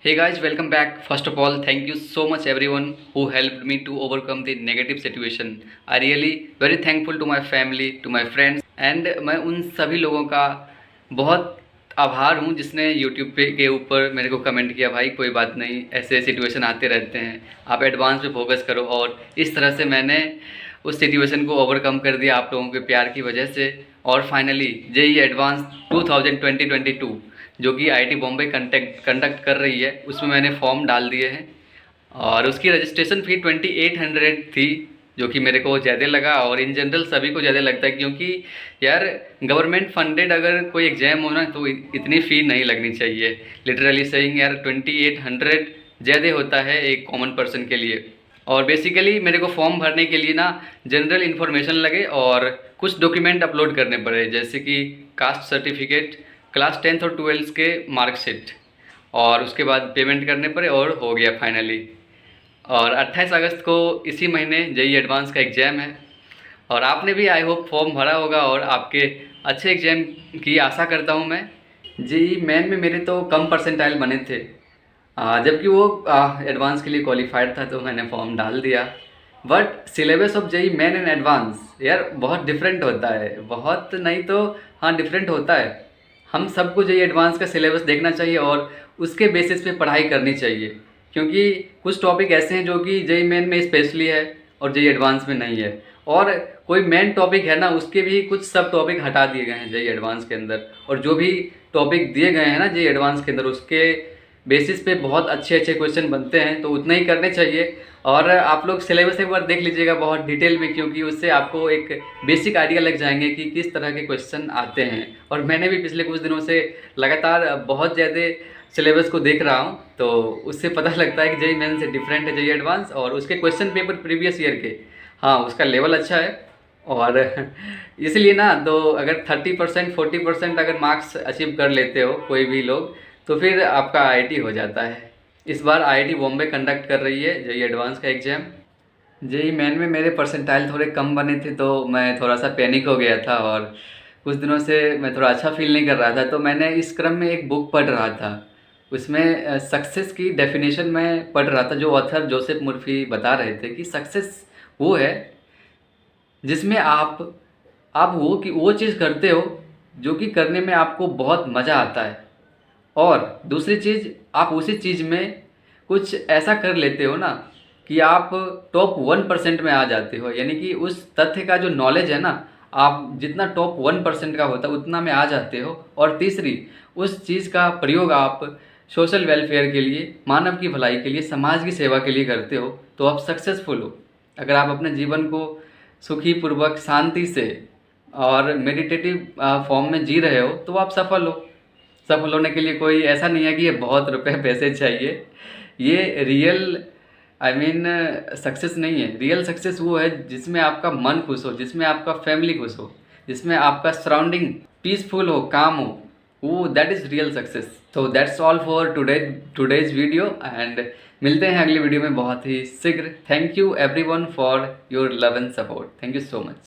Hey guys, welcome back. First of all, thank you so much everyone who helped me to overcome the negative situation. I really very thankful to my family, to my friends and मैं उन सभी लोगों का बहुत आभार हूँ जिसने YouTube पे के ऊपर मेरे को कमेंट किया, भाई कोई बात नहीं, ऐसे सिचुएशन आते रहते हैं, आप एडवांस पे फोकस करो। और इस तरह से मैंने उस सिचुएशन को ओवरकम कर दिया आप लोगों के प्यार की वजह से। और फाइनली जेईई एडवांस 2022 जो कि आईआईटी बॉम्बे कंडक्ट कर रही है, उसमें मैंने फॉर्म डाल दिए हैं और उसकी रजिस्ट्रेशन फ़ी 2800 थी, जो कि मेरे को ज़्यादा लगा और इन जनरल सभी को ज़्यादा लगता है, क्योंकि यार गवर्नमेंट फंडेड अगर कोई एग्ज़ाम हो ना तो इतनी फ़ी नहीं लगनी चाहिए। लिटरली सेइंग यार 2800 ज़्यादा होता है एक कॉमन पर्सन के लिए। और बेसिकली मेरे को फॉर्म भरने के लिए ना जनरल इन्फॉर्मेशन लगे और कुछ डॉक्यूमेंट अपलोड करने पड़े, जैसे कि कास्ट सर्टिफिकेट, क्लास 10th और 12th के मार्कशीट, और उसके बाद पेमेंट करने पड़े और हो गया फाइनली। और 28 अगस्त को इसी महीने जेईई एडवांस का एग्ज़ाम है और आपने भी आई होप फॉर्म भरा होगा और आपके अच्छे एग्ज़ाम की आशा करता हूँ मैं। जेईई मेन में मेरे तो कम परसेंटाइल बने थे, जबकि वो एडवांस के लिए क्वालिफाइड था, तो मैंने फॉर्म डाल दिया। But syllabus of JEE main and advance यार बहुत डिफरेंट होता है, बहुत नहीं तो हाँ डिफरेंट होता है। हम सबको जेईई एडवांस का सिलेबस देखना चाहिए और उसके बेसिस पे पढ़ाई करनी चाहिए, क्योंकि कुछ टॉपिक ऐसे हैं जो कि जेईई मेन में स्पेशली है और जेईई एडवांस में नहीं है। और कोई मेन टॉपिक है ना, उसके भी कुछ सब टॉपिक हटा दिए गए हैं जेईई एडवांस के अंदर, और जो भी टॉपिक दिए गए हैं ना जेईई एडवांस के अंदर, उसके बेसिस पे बहुत अच्छे अच्छे क्वेश्चन बनते हैं, तो उतना ही करने चाहिए। और आप लोग सिलेबस एक बार देख लीजिएगा बहुत डिटेल में, क्योंकि उससे आपको एक बेसिक आइडिया लग जाएंगे कि किस तरह के क्वेश्चन आते हैं। और मैंने भी पिछले कुछ दिनों से लगातार बहुत ज़्यादा सिलेबस को देख रहा हूँ, तो उससे पता लगता है कि जेईई मेन से डिफरेंट है जेईई एडवांस, और उसके क्वेश्चन पेपर प्रीवियस ईयर के, हाँ उसका लेवल अच्छा है। और इसलिए ना, तो अगर 30% 40% अगर मार्क्स अचीव कर लेते हो कोई भी लोग, तो फिर आपका आईआईटी हो जाता है। इस बार आईआईटी बॉम्बे कंडक्ट कर रही है जेईई एडवांस का एग्ज़ाम। जेईई मेन में मेरे परसेंटाइल थोड़े कम बने थे, तो मैं थोड़ा सा पैनिक हो गया था और कुछ दिनों से मैं थोड़ा अच्छा फील नहीं कर रहा था। तो मैंने इस क्रम में एक बुक पढ़ रहा था, उसमें सक्सेस की डेफिनेशन में पढ़ रहा था, जो ऑथर जोसेफ मुर्फी बता रहे थे कि सक्सेस वो है जिसमें आप वो चीज़ करते हो जो कि करने में आपको बहुत मज़ा आता है, और दूसरी चीज़ आप उसी चीज़ में कुछ ऐसा कर लेते हो ना कि आप टॉप 1% में आ जाते हो, यानी कि उस तथ्य का जो नॉलेज है ना, आप जितना टॉप 1% का होता है उतना में आ जाते हो। और तीसरी, उस चीज़ का प्रयोग आप सोशल वेलफेयर के लिए, मानव की भलाई के लिए, समाज की सेवा के लिए करते हो, तो आप सक्सेसफुल हो। अगर आप अपने जीवन को सुखी पूर्वक शांति से और मेडिटेटिव फॉर्म में जी रहे हो, तो आप सफल हो। सफल होने के लिए कोई ऐसा नहीं है कि ये बहुत रुपए पैसे चाहिए, ये रियल सक्सेस नहीं है। रियल सक्सेस वो है जिसमें आपका मन खुश हो, जिसमें आपका फैमिली खुश हो, जिसमें आपका सराउंडिंग पीसफुल हो, काम हो, वो दैट इज़ रियल सक्सेस। तो that's all for today's video, and मिलते हैं अगली वीडियो में बहुत ही शीघ्र। Thank you everyone for your love and support. Thank you so much.